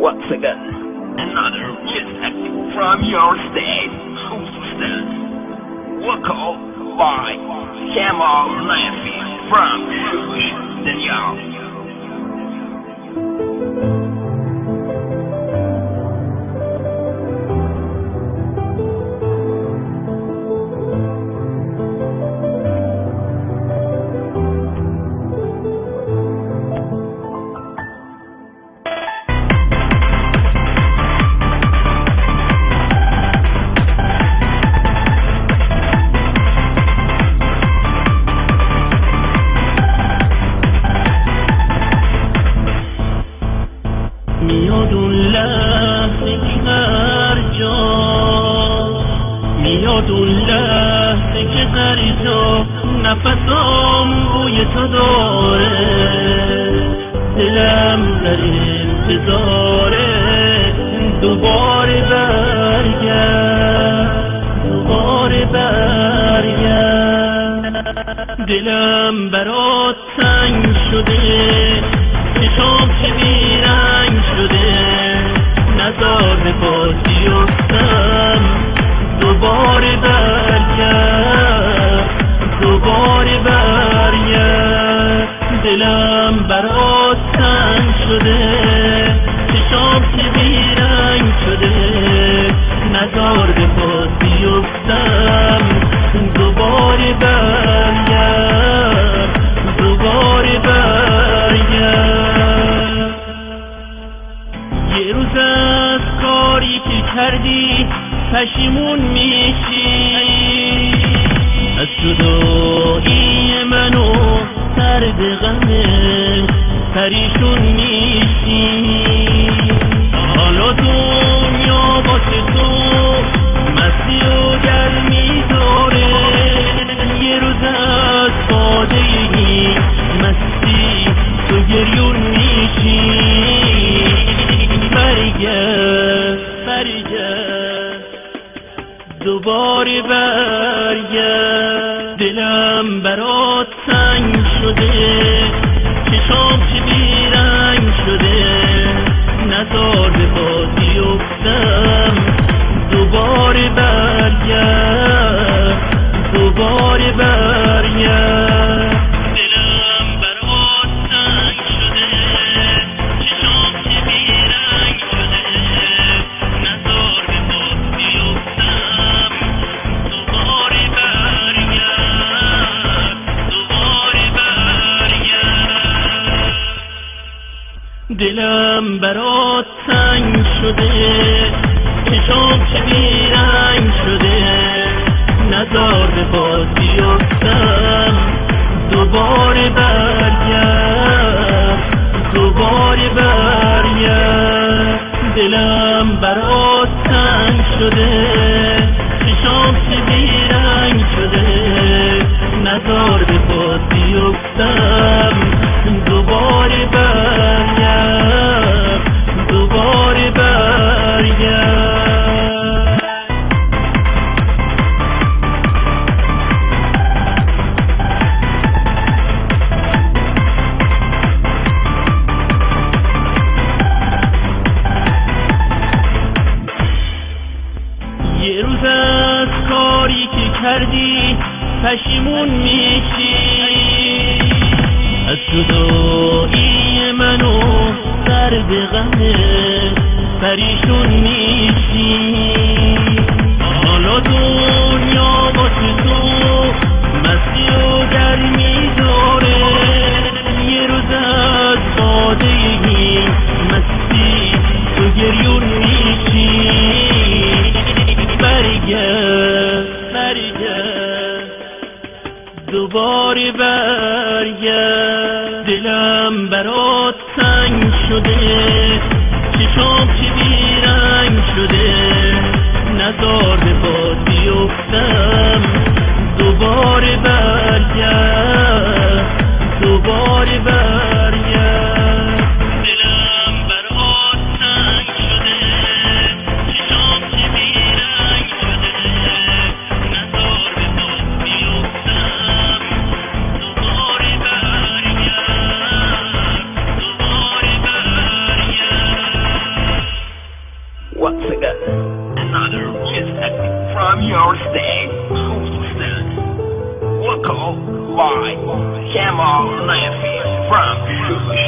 Once again, another visit from your state, Houston. Vocal by Kamal Nafi from Houston, y'all. میاد اون لحظه که هر جا میاد اون لحظه که هر جا نفسام بوی تو داره، دلم در انتظاره دوباره برگرد، دلم برات تنگ شده، چشام که بیرنگ شده، نزار به بازی افتم، دوباره برگرد، دلم برات تنگ شده، چشام که بیرنگ شده، نزار به بازی افتم، دوباره برگرد. یه روز از کاری که کردی پشیمون میشی، از جدایی منو سرد غمت پریشون میشی، حالا دنیا واسه تو مستی و گرمی داره، یه روز از سادگی مستی تو گریون میشی، برگرد دوباره برگرد، دلم برات تنگ شده، چشام چه بیرنگ شده، نزار به بازی افتم، دوباره برگرد، دلم برات تنگ شده، چشام که بیرنگ شده، نزار به بازی افتم، دوباره برگرد. دلم برات تنگ شده، چشام که بیرنگ شده، نزار به بازی افتم، دوباره برگرد، دلم برات تنگ شده، چشام که بیرنگ شده، نزار به بازی افتم، دوباره برگرد. یه روز از کاری که کردی پشیمون میشی، از جدایی منو سرد غمت پریشون میشی، حالا دنیا واسه تو مستی و گرمی داره، یه روز از سادگی مستی تو گریون میشی، برگرد دوباره برگرد، دلم برات تنگ شده، چشام که بیرنگ شده، نزار به بازی افتم، دوباره برگرد. دلم برات تنگ شده، چشام که بیرنگ شده، نزار به بازی افتم، دوباره برگرد. once again, another music from your state, Houston. Vocal by Jamal Nafi from Houston.